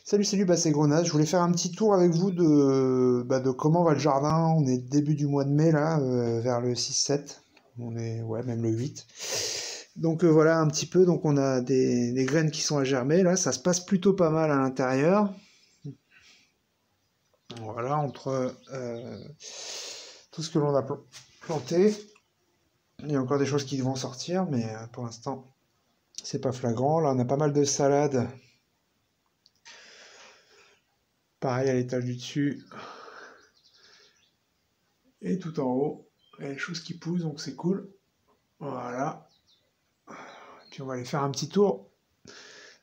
Salut, bah c'est Grenade. Je voulais faire un petit tour avec vous de comment va le jardin. On est début du mois de mai là, vers le 6-7. On est, ouais, même le 8. Donc voilà un petit peu. Donc on a des graines qui sont à germer là. Ça se passe plutôt pas mal à l'intérieur. Voilà, entre tout ce que l'on a planté. Il y a encore des choses qui vont sortir, mais pour l'instant, c'est pas flagrant. Là, on a pas mal de salades. Pareil à l'étage du dessus. Et tout en haut, il y a des choses qui poussent, donc c'est cool. Voilà. Puis on va aller faire un petit tour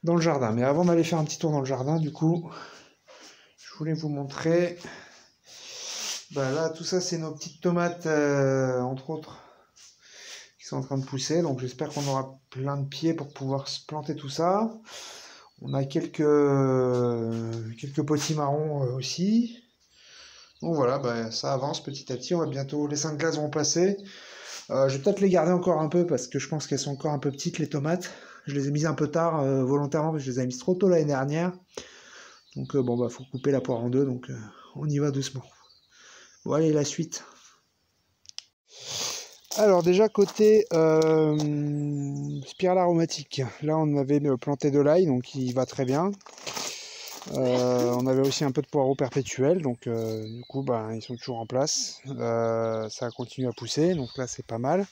dans le jardin. Mais avant d'aller faire un petit tour dans le jardin, du coup, je voulais vous montrer. Bah là, tout ça, c'est nos petites tomates, entre autres, qui sont en train de pousser. Donc j'espère qu'on aura plein de pieds pour pouvoir se planter tout ça. On a quelques potimarrons aussi. Donc voilà, bah, ça avance petit à petit. On va bientôt, les 5 glaces vont passer. Je vais peut-être les garder encore un peu parce que je pense qu'elles sont encore un peu petites, les tomates. Je les ai mises un peu tard volontairement parce que je les ai mises trop tôt l'année dernière. Donc bon bah faut couper la poire en deux, donc on y va doucement. Bon allez, la suite. Alors déjà côté spirale aromatique, là on avait planté de l'ail, donc il va très bien. On avait aussi un peu de poireaux perpétuels, donc du coup bah, ils sont toujours en place. Ça continue à pousser, donc là c'est pas mal.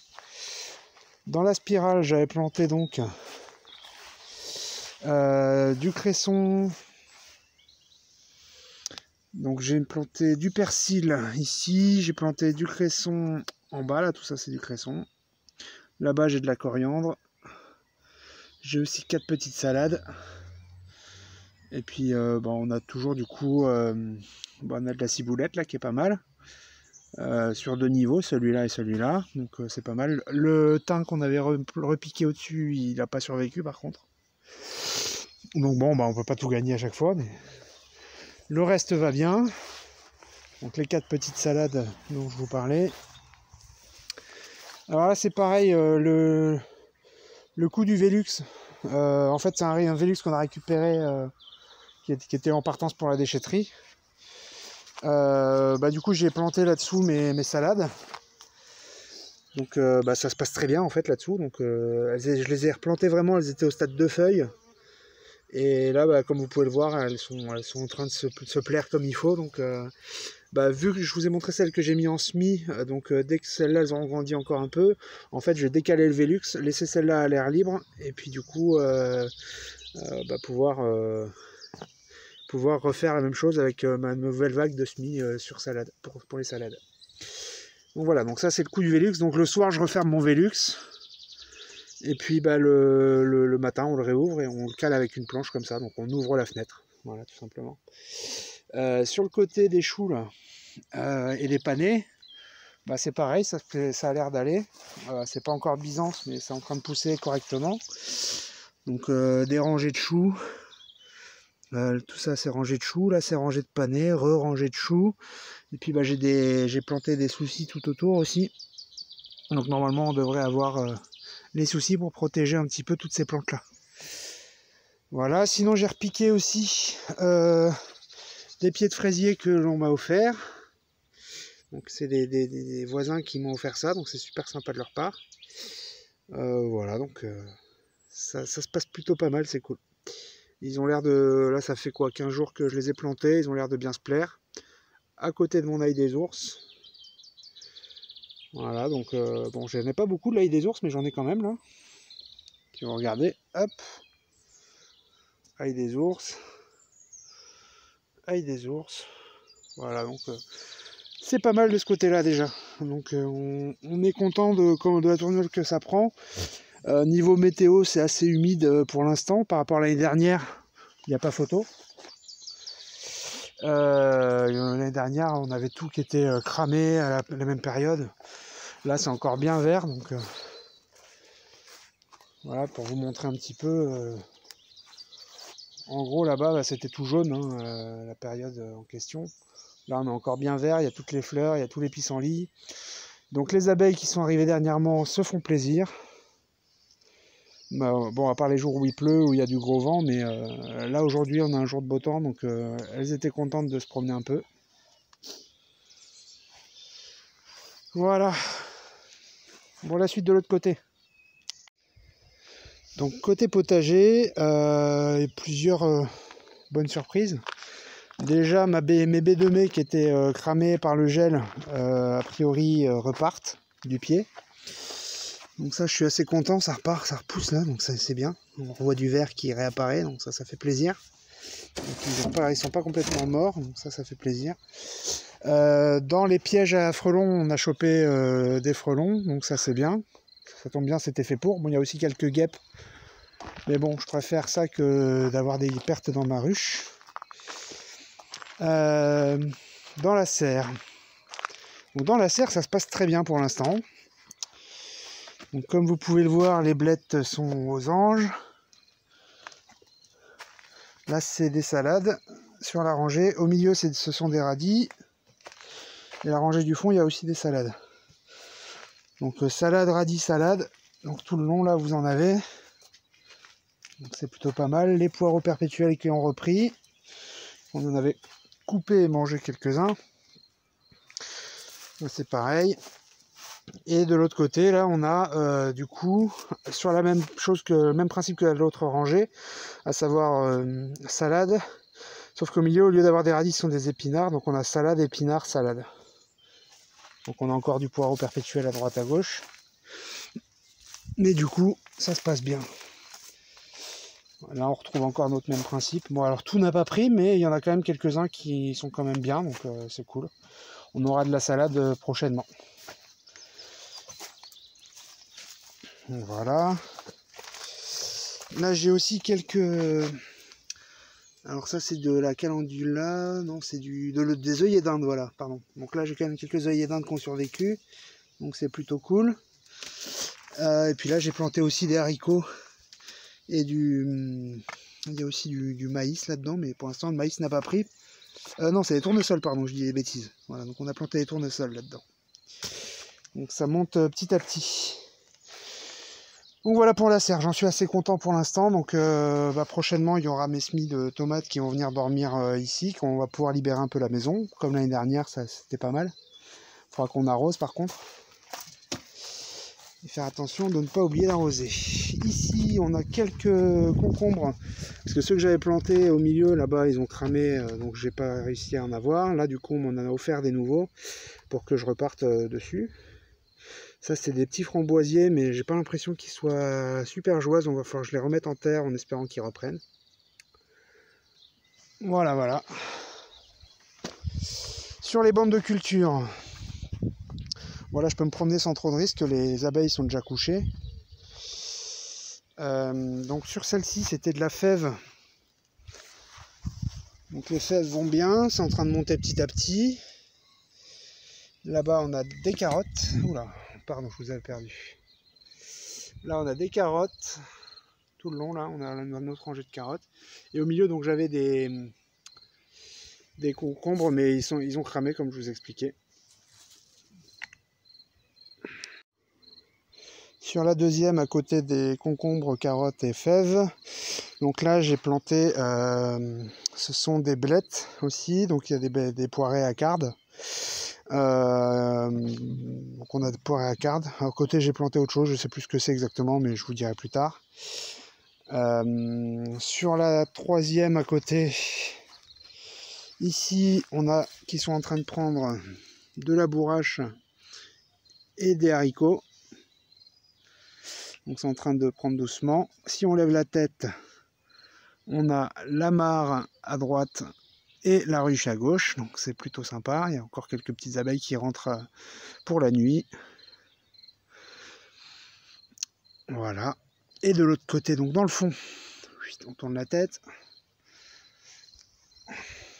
Dans la spirale, j'avais planté donc du cresson. Donc j'ai planté du persil ici, j'ai planté du cresson en bas, là tout ça c'est du cresson. Là-bas j'ai de la coriandre. J'ai aussi 4 petites salades. Et puis on a toujours du coup, on a de la ciboulette là qui est pas mal. Sur 2 niveaux, celui-là et celui-là, donc c'est pas mal. Le thym qu'on avait repiqué au-dessus, il n'a pas survécu par contre. Donc bon, bah, on peut pas tout gagner à chaque fois, mais le reste va bien. Donc les 4 petites salades dont je vous parlais. Alors là c'est pareil, le coup du Velux. En fait c'est un Velux qu'on a récupéré, qui était en partance pour la déchetterie. Du coup j'ai planté là-dessous mes salades. Donc ça se passe très bien en fait là-dessous. Donc je les ai replantées vraiment, elles étaient au stade de feuilles. Et là comme vous pouvez le voir, elles sont en train de se plaire comme il faut. Donc vu que je vous ai montré celles que j'ai mis en semis, dès que celles-là elles ont grandi encore un peu, en fait je vais décaler le Velux, laisser celle-là à l'air libre, et puis du coup pouvoir refaire la même chose avec ma nouvelle vague de semis sur salade, pour les salades. Donc voilà, donc ça c'est le coup du Velux. Donc le soir je referme mon Velux, et puis le matin on le réouvre et on le cale avec une planche comme ça, donc on ouvre la fenêtre, voilà tout simplement. Sur le côté des choux là, et les panais, c'est pareil, ça a l'air d'aller. C'est pas encore Byzance, mais c'est en train de pousser correctement. Donc des rangées de choux. Tout ça c'est rangé de choux, là c'est rangé de panais, re-rangé de choux. Et puis j'ai planté des soucis tout autour aussi. Donc normalement on devrait avoir les soucis pour protéger un petit peu toutes ces plantes là. Voilà, sinon j'ai repiqué aussi des pieds de fraisier que l'on m'a offert. Donc c'est des voisins qui m'ont offert ça, donc c'est super sympa de leur part. Voilà, donc ça se passe plutôt pas mal, c'est cool. Ils ont l'air de... Là ça fait quoi, 15 jours que je les ai plantés, ils ont l'air de bien se plaire. À côté de mon ail des ours. Voilà, donc bon, j'en ai pas beaucoup de l'ail des ours, mais j'en ai quand même là. Si vous regardez, hop. Ail des ours. Ail des ours. Voilà, donc c'est pas mal de ce côté-là déjà. Donc on est content de la tournure que ça prend. Niveau météo, c'est assez humide pour l'instant. Par rapport à l'année dernière, il n'y a pas photo. L'année dernière, on avait tout qui était cramé à la même période. Là, c'est encore bien vert. Donc voilà, pour vous montrer un petit peu. En gros, là-bas, c'était tout jaune, hein, la période en question. Là, on est encore bien vert, il y a toutes les fleurs, il y a tous les pissenlits. Donc les abeilles qui sont arrivées dernièrement se font plaisir. Bah, bon, à part les jours où il pleut, où il y a du gros vent, mais là aujourd'hui on a un jour de beau temps, donc elles étaient contentes de se promener un peu. Voilà. Bon, la suite de l'autre côté. Donc côté potager, plusieurs bonnes surprises. Déjà mes baies de mai qui étaient cramées par le gel, a priori repartent du pied. Donc ça je suis assez content, ça repart, ça repousse là, donc ça c'est bien. On revoit du vert qui réapparaît, donc ça fait plaisir. Donc ils sont pas complètement morts, donc ça fait plaisir. Dans les pièges à frelons, on a chopé des frelons, donc ça c'est bien. Ça tombe bien, c'était fait pour. Bon, il y a aussi quelques guêpes, mais bon, je préfère ça que d'avoir des pertes dans ma ruche. Dans la serre. Donc dans la serre, ça se passe très bien pour l'instant. Donc comme vous pouvez le voir, les blettes sont aux anges. Là, c'est des salades sur la rangée. Au milieu, ce sont des radis. Et la rangée du fond, il y a aussi des salades. Donc salade, radis, salade. Donc tout le long, là, vous en avez. Donc c'est plutôt pas mal. Les poireaux perpétuels qui ont repris. On en avait coupé et mangé quelques-uns. C'est pareil. Et de l'autre côté, là, on a du coup, sur la même chose que le même principe que l'autre rangée, à savoir salade. Sauf qu'au milieu, au lieu d'avoir des radis, ce sont des épinards. Donc on a salade, épinards, salade. Donc on a encore du poireau perpétuel à droite à gauche. Mais du coup, ça se passe bien. Là, on retrouve encore notre même principe. Bon, alors tout n'a pas pris, mais il y en a quand même quelques-uns qui sont quand même bien. Donc c'est cool. On aura de la salade prochainement. Voilà. Là, j'ai aussi quelques... Alors ça, c'est de la calendula. Non, c'est des œillets d'Inde, voilà, pardon. Donc là, j'ai quand même quelques œillets d'Inde qui ont survécu. Donc c'est plutôt cool. Et puis là, j'ai planté aussi des haricots. Et il y a aussi du maïs là-dedans, mais pour l'instant, le maïs n'a pas pris. Non, c'est des tournesols, pardon, je dis des bêtises. Voilà, donc on a planté des tournesols là-dedans. Donc ça monte petit à petit. Donc voilà pour la serre, j'en suis assez content pour l'instant. Donc prochainement, il y aura mes semis de tomates qui vont venir dormir ici, qu'on va pouvoir libérer un peu la maison. Comme l'année dernière, ça c'était pas mal. Il faudra qu'on arrose par contre. Et faire attention de ne pas oublier d'arroser. Ici, on a quelques concombres. Parce que ceux que j'avais plantés au milieu, là-bas, ils ont cramé. Donc j'ai pas réussi à en avoir. Là, du coup, on m'en a offert des nouveaux pour que je reparte dessus. Ça, c'est des petits framboisiers, mais j'ai pas l'impression qu'ils soient super joyeux. On va falloir que je les remette en terre en espérant qu'ils reprennent. Voilà, voilà. Sur les bandes de culture, voilà, je peux me promener sans trop de risques. Les abeilles sont déjà couchées. Donc sur celle-ci, c'était de la fève. Donc les fèves vont bien, c'est en train de monter petit à petit. Là-bas, on a des carottes. Oula, pardon, je vous avais perdu. Là, on a des carottes. Tout le long, là, on a notre rangée de carottes. Et au milieu, donc j'avais des concombres, mais ils ont cramé, comme je vous expliquais. Sur la deuxième, à côté des concombres, carottes et fèves, donc là, j'ai planté, ce sont des blettes aussi, donc il y a des poirées à cardes. Donc on a des poirées à cardes. À côté, j'ai planté autre chose, je ne sais plus ce que c'est exactement, mais je vous dirai plus tard. Sur la troisième à côté, ici, on a qui sont en train de prendre de la bourrache et des haricots. Donc c'est en train de prendre doucement. Si on lève la tête, on a la mare à droite et la ruche à gauche. Donc c'est plutôt sympa. Il y a encore quelques petites abeilles qui rentrent pour la nuit. Voilà. Et de l'autre côté, donc dans le fond, on tourne la tête.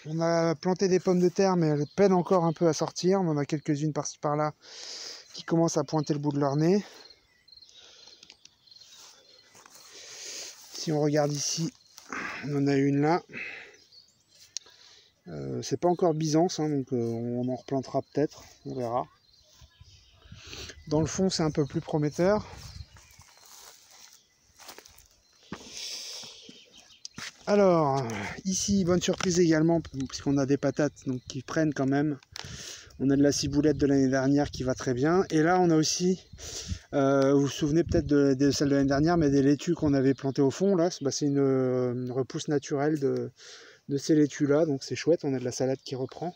On a planté des pommes de terre, mais elles peinent encore un peu à sortir. On en a quelques-unes par-ci par-là qui commencent à pointer le bout de leur nez. Si on regarde ici, on en a une là. C'est pas encore Byzance, hein, donc on en replantera peut-être, on verra. Dans le fond, c'est un peu plus prometteur. Alors, ici, bonne surprise également, puisqu'on a des patates donc, qui prennent quand même. On a de la ciboulette de l'année dernière qui va très bien. Et là, on a aussi, vous vous souvenez peut-être de celle de l'année dernière, mais des laitues qu'on avait plantées au fond. Là, c'est une repousse naturelle de ces laitues-là. Donc c'est chouette, on a de la salade qui reprend.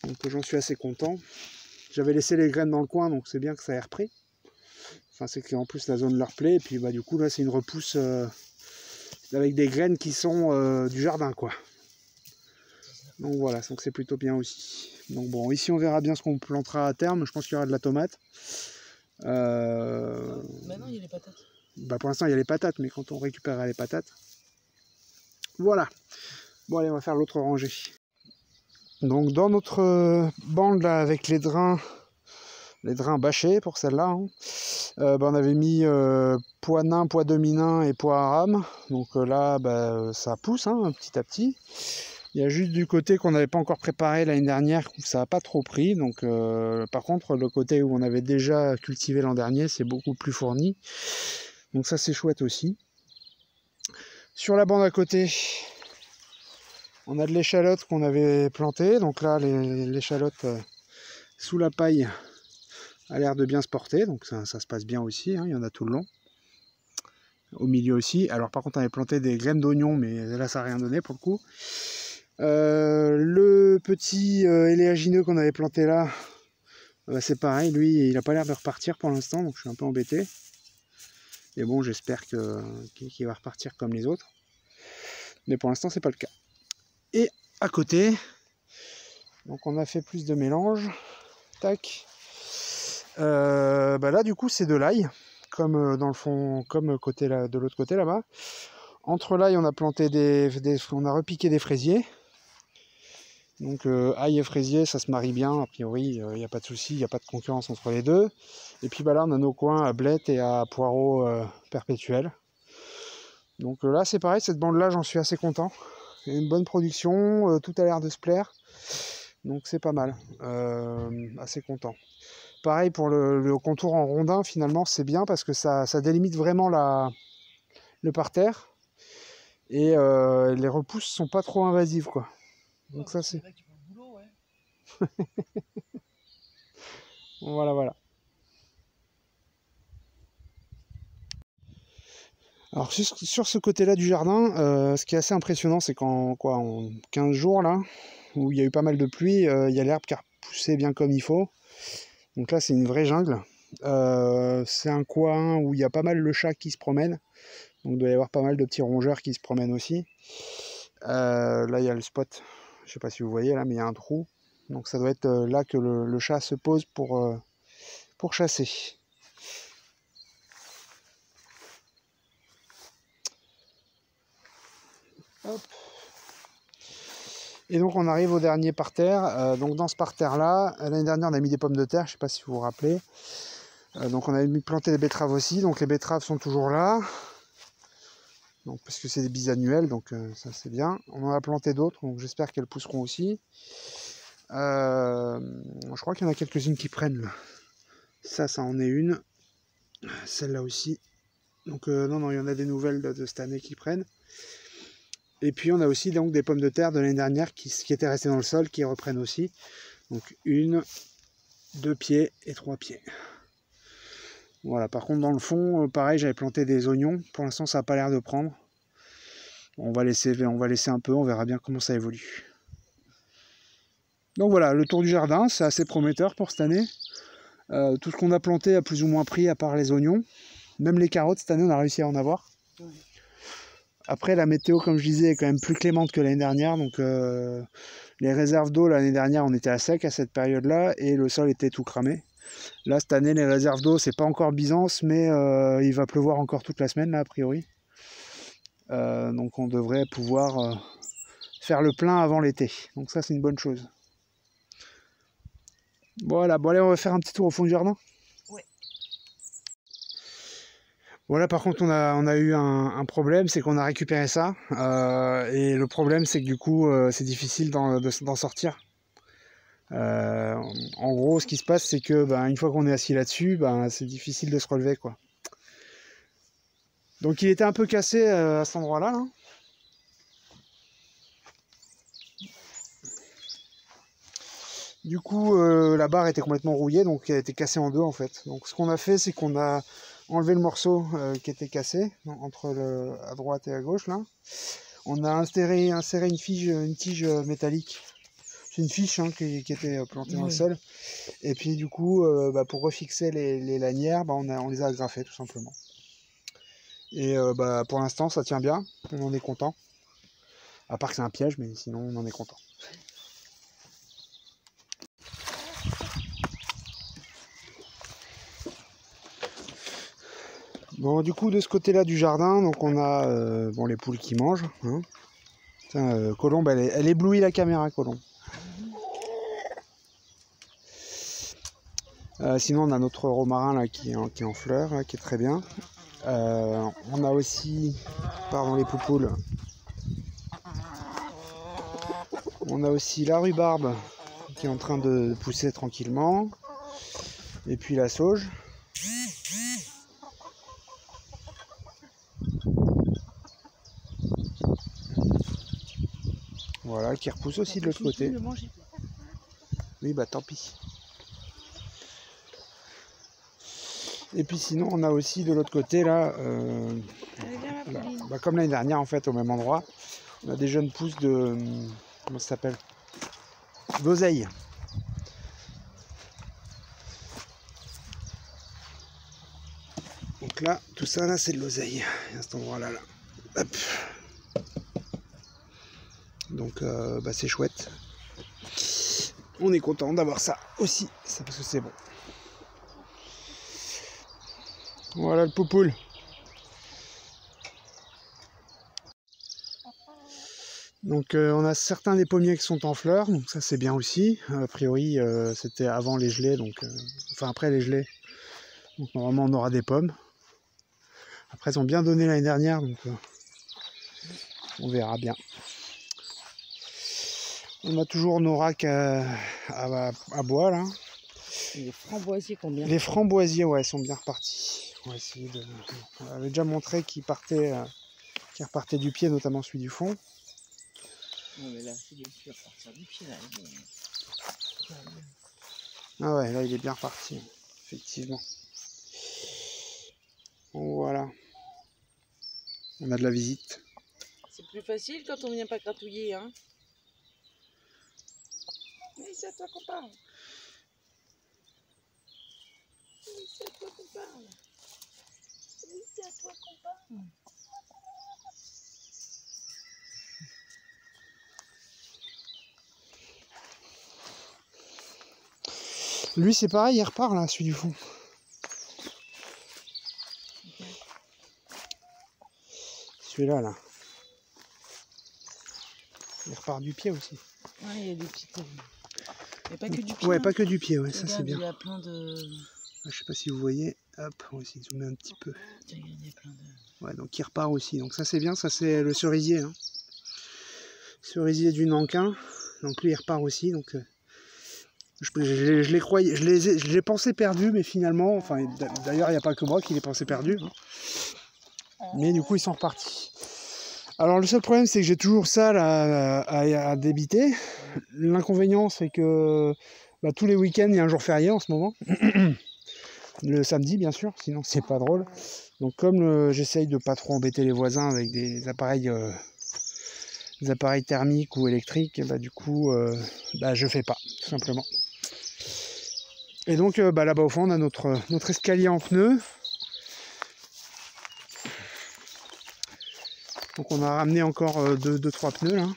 Donc j'en suis assez content. J'avais laissé les graines dans le coin, donc c'est bien que ça ait repris. Enfin, c'est qu'en plus la zone leur plaît. Et puis bah, du coup, là, c'est une repousse avec des graines qui sont du jardin, quoi. Donc voilà, donc c'est plutôt bien aussi. Donc bon, ici on verra bien ce qu'on plantera à terme. Je pense qu'il y aura de la tomate. Maintenant il y a les patates. Bah pour l'instant il y a les patates, mais quand on récupérera les patates. Voilà. Bon allez, on va faire l'autre rangée. Donc dans notre bande là avec les drains bâchés pour celle-là, hein, bah, on avait mis pois nain, pois demi-nain et pois arabe. Donc là bah, ça pousse hein, petit à petit. Il y a juste du côté qu'on n'avait pas encore préparé l'année dernière, ça n'a pas trop pris. Donc, par contre, le côté où on avait déjà cultivé l'an dernier, c'est beaucoup plus fourni. Donc ça, c'est chouette aussi. Sur la bande à côté, on a de l'échalote qu'on avait plantée. Donc là, l'échalote sous la paille a l'air de bien se porter. Donc ça se passe bien aussi, hein, il y en a tout le long. Au milieu aussi. Alors par contre, on avait planté des graines d'oignon, mais là, ça n'a rien donné pour le coup. Le petit éléagineux qu'on avait planté là, c'est pareil, lui il n'a pas l'air de repartir pour l'instant, donc je suis un peu embêté. Mais bon, j'espère qu'il va repartir comme les autres. Mais pour l'instant, c'est pas le cas. Et à côté, donc on a fait plus de mélange. Tac. Bah là, du coup, c'est de l'ail, comme dans le fond, comme côté là, de l'autre côté là-bas. Entre l'ail, on a planté on a repiqué des fraisiers. Donc ail et fraisier, ça se marie bien, a priori, il n'y a pas de souci, il n'y a pas de concurrence entre les deux. Et puis bah, là, on a nos coins à blettes et à poireaux perpétuels. Donc là, c'est pareil, cette bande-là, j'en suis assez content. Il y a une bonne production, tout a l'air de se plaire. Donc c'est pas mal, assez content. Pareil pour le contour en rondin, finalement, c'est bien parce que ça délimite vraiment le parterre. Et les repousses sont pas trop invasives, quoi. Donc ça c'est... Voilà, voilà. Alors sur ce côté-là du jardin, ce qui est assez impressionnant, c'est qu'en 15 jours, là, où il y a eu pas mal de pluie, il y a l'herbe qui a repoussé bien comme il faut. Donc là, c'est une vraie jungle. C'est un coin où il y a pas mal le chat qui se promène. Donc il doit y avoir pas mal de petits rongeurs qui se promènent aussi. Là, il y a le spot. Je sais pas si vous voyez là, mais il y a un trou. Donc ça doit être là que le chat se pose pour chasser. Hop. Et donc on arrive au dernier parterre. Donc dans ce parterre là, l'année dernière on a mis des pommes de terre, je ne sais pas si vous vous rappelez. Donc on avait planté des betteraves aussi, donc les betteraves sont toujours là. Donc, parce que c'est des bisannuels, donc ça c'est bien. On en a planté d'autres, donc j'espère qu'elles pousseront aussi. Je crois qu'il y en a quelques-unes qui prennent là. Ça en est une. Celle-là aussi. Donc non, il y en a des nouvelles de cette année qui prennent. Et puis on a aussi donc des pommes de terre de l'année dernière qui étaient restées dans le sol, qui reprennent aussi. Donc 1, 2 pieds et 3 pieds. Voilà, par contre dans le fond, pareil, j'avais planté des oignons. Pour l'instant ça n'a pas l'air de prendre. On va laisser un peu, on verra bien comment ça évolue. Donc voilà, le tour du jardin, c'est assez prometteur pour cette année. Tout ce qu'on a planté a plus ou moins pris à part les oignons. Même les carottes, cette année on a réussi à en avoir. Après, la météo, comme je disais, est quand même plus clémente que l'année dernière. Donc, les réserves d'eau, l'année dernière, on était à sec à cette période-là et le sol était tout cramé. Là, cette année, les réserves d'eau, c'est pas encore Byzance, mais il va pleuvoir encore toute la semaine, là, a priori. Donc, on devrait pouvoir faire le plein avant l'été. Donc, ça, c'est une bonne chose. Voilà, bon, allez, on va faire un petit tour au fond du jardin. Voilà, par contre, on a eu un problème, c'est qu'on a récupéré ça. Et le problème, c'est que du coup, c'est difficile d'en sortir. En gros, ce qui se passe, c'est que une fois qu'on est assis là-dessus, c'est difficile de se relever, quoi. Donc, il était un peu cassé à cet endroit-là. Hein. Du coup, la barre était complètement rouillée, donc elle était cassée en deux en fait. Donc ce qu'on a fait, c'est qu'on a enlevé le morceau qui était cassé, entre à droite et à gauche là. On a inséré une tige métallique. C'est une fiche hein, qui était plantée dans le sol. Et puis du coup, pour refixer les lanières, on les a agrafées tout simplement. Et pour l'instant, ça tient bien. On en est content. À part que c'est un piège, mais sinon, on en est content. Bon, du coup, de ce côté-là du jardin, donc on a les poules qui mangent. Hein. Tiens, Colombe, elle éblouit la caméra, Colombe. Sinon, on a notre romarin là, qui est en fleurs, là, qui est très bien. On a aussi, pardon les poupoules, on a aussi la rhubarbe qui est en train de pousser tranquillement. Et puis la sauge. Voilà, qui repousse aussi de l'autre côté. Oui, bah tant pis. Et puis sinon, on a aussi de l'autre côté, là, comme l'année dernière, en fait, au même endroit, on a des jeunes pousses de... Comment ça s'appelle? D'oseille. Donc là, tout ça, là, c'est de l'oseille. À cet endroit-là, là. Hop. Donc, c'est chouette. On est content d'avoir ça aussi, ça, parce que c'est bon. Voilà le poupoule. Donc on a certains des pommiers qui sont en fleurs, donc ça c'est bien aussi. A priori c'était avant les gelées, donc enfin après les gelées. Donc normalement on aura des pommes. Après elles ont bien donné l'année dernière, donc on verra bien. On a toujours nos racks à bois là. Les framboisiers combien? Les framboisiers, ouais, sont bien repartis. On va essayer de... On avait déjà montré qu'ils repartaient du pied, notamment celui du fond. Non mais là c'est sûr partir du pied là. Ah ouais, là il est bien reparti, effectivement. Bon, voilà. On a de la visite. C'est plus facile quand on vient pas gratouiller, hein. Mais c'est à toi qu'on parle. Oui, c'est à toi qu'on parle. Oui, c'est à toi qu'on parle. Lui c'est pareil, il repart là, celui du fond. Okay. Celui-là là. Il repart du pied aussi. Ouais, il y a des petites... Il n'y a pas que du pied. Ouais, hein. pas que du pied, ouais, Regarde, ça c'est bien. Il y a plein de... Je sais pas si vous voyez, hop, on va essayer de zoomer un petit peu. Il y a plein de... Ouais, donc il repart aussi, donc ça c'est bien, ça c'est le cerisier. Hein. Cerisier du Nankin, donc lui il repart aussi, donc... Je l'ai pensé perdu, mais finalement, enfin d'ailleurs il n'y a pas que moi qui l'ai pensé perdu. Hein. Mais du coup ils sont repartis. Alors le seul problème c'est que j'ai toujours ça là, à débiter. L'inconvénient c'est que tous les week-ends il y a un jour férié en ce moment. Le samedi bien sûr, sinon c'est pas drôle. Donc comme j'essaye de pas trop embêter les voisins avec des appareils thermiques ou électriques, du coup je fais pas, tout simplement. Et donc là-bas au fond on a notre escalier en pneus. Donc on a ramené encore 2-3 pneus là.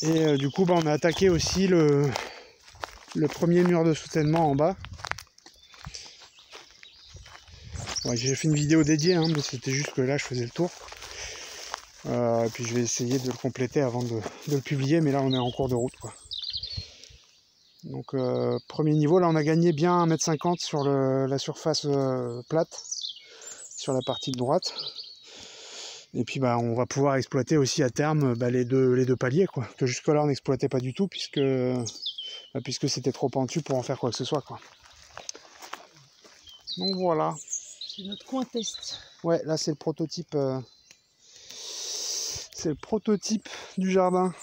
Et du coup on a attaqué aussi le premier mur de soutènement en bas. Ouais, j'ai fait une vidéo dédiée, hein, mais c'était juste que là je faisais le tour. Et puis je vais essayer de le compléter avant de le publier, mais là on est en cours de route quoi. Donc premier niveau, là on a gagné bien 1,50 m sur la surface plate, sur la partie de droite. Et puis on va pouvoir exploiter aussi à terme les deux paliers quoi, que jusque là on n'exploitait pas du tout puisque c'était trop pentu pour en faire quoi que ce soit quoi. Donc voilà. C'est notre coin test. Ouais, là c'est le prototype. C'est le prototype du jardin.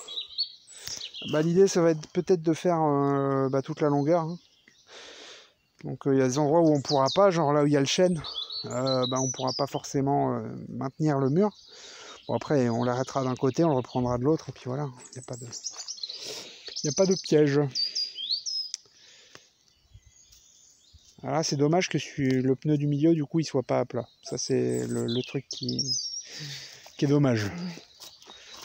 Bah, l'idée ça va être peut-être de faire toute la longueur. Hein. Donc il y a des endroits où on pourra pas, genre là où il y a le chêne, on pourra pas forcément maintenir le mur. Bon après on l'arrêtera d'un côté, on le reprendra de l'autre, et puis voilà, il n'y a pas de piège. Alors là c'est dommage que le pneu du milieu du coup il soit pas à plat. Ça c'est le truc qui est dommage.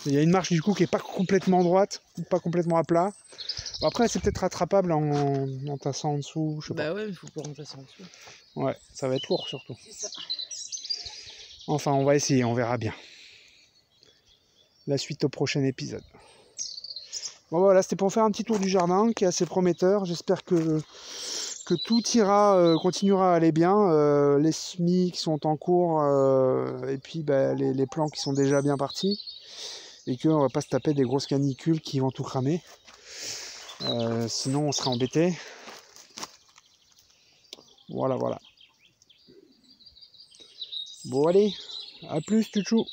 Il y a une marche du coup qui est pas complètement droite, pas complètement à plat. Après c'est peut-être rattrapable en tassant en dessous, je sais pas. Bah ouais, il faut pas en tasser en dessous. Ouais, ça va être lourd surtout. C'est ça. Enfin on va essayer, on verra bien. La suite au prochain épisode. Bon voilà, c'était pour faire un petit tour du jardin qui est assez prometteur. J'espère que tout ira, continuera à aller bien. Les semis qui sont en cours et puis les plants qui sont déjà bien partis. Et qu'on va pas se taper des grosses canicules qui vont tout cramer. Sinon on sera embêté. Voilà. Bon allez, à plus, tchou.